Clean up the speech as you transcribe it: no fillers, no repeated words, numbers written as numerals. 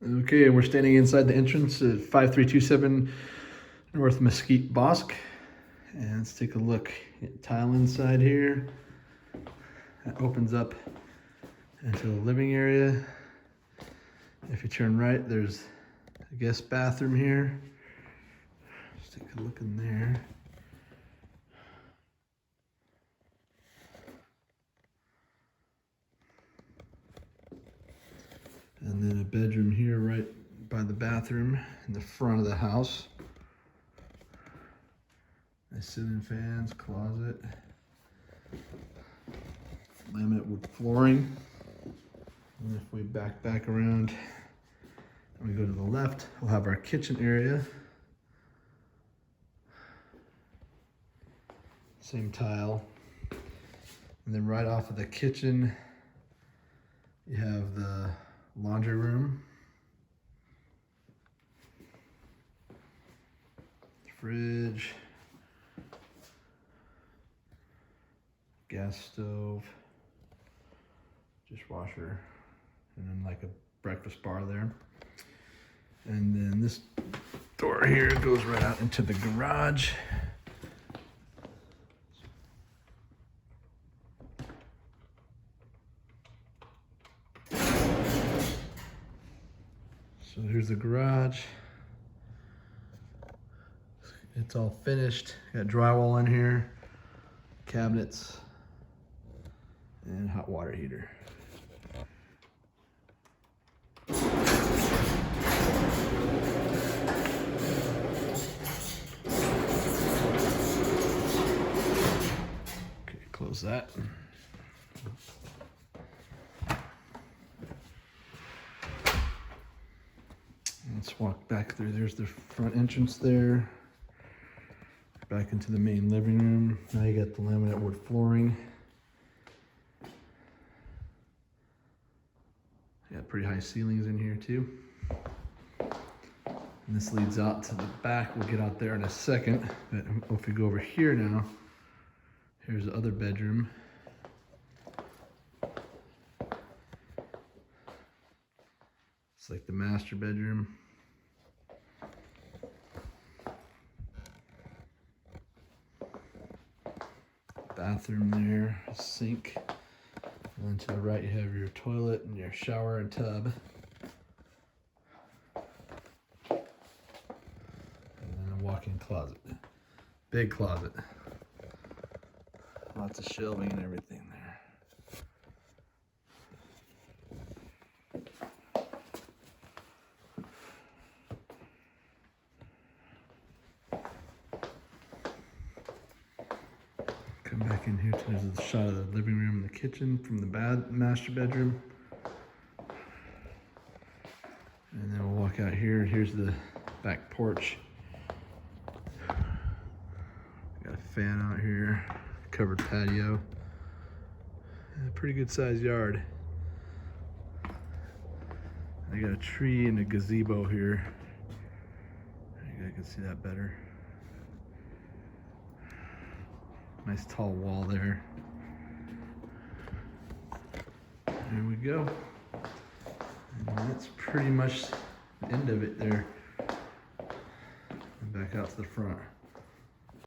Okay, we're standing inside the entrance at 5327 North Mesquite Bosque. And let's take a look at tile inside here. That opens up into the living area. If you turn right, there's a guest bathroom here. Let's take a look in there. And then a bedroom here right by the bathroom in the front of the house. Nice ceiling fans, closet, laminate wood flooring. And if we back around and we go to the left, we'll have our kitchen area. Same tile. And then right off of the kitchen, you have the laundry room, fridge, gas stove, dishwasher, and then like a breakfast bar there. And then this door here goes right out into the garage. So here's the garage. It's all finished. Got drywall in here, cabinets, and hot water heater. Okay, close that. Let's walk back through. There's the front entrance there. Back into the main living room. Now you got the laminate wood flooring. Got pretty high ceilings in here too. And this leads out to the back. We'll get out there in a second. But if we go over here now, here's the other bedroom. It's like the master bedroom. Bathroom there, sink. And then to the right you have your toilet and your shower and tub. And then a walk-in closet. Big closet. Lots of shelving and everything there. Come back in here to there's a shot of the living room and the kitchen from the master bedroom. And then we'll walk out here. Here's the back porch. Got a fan out here, covered patio. A pretty good sized yard. I got a tree and a gazebo here. You guys can see that better. Nice tall wall there. There we go. And that's pretty much the end of it there. And back out to the front.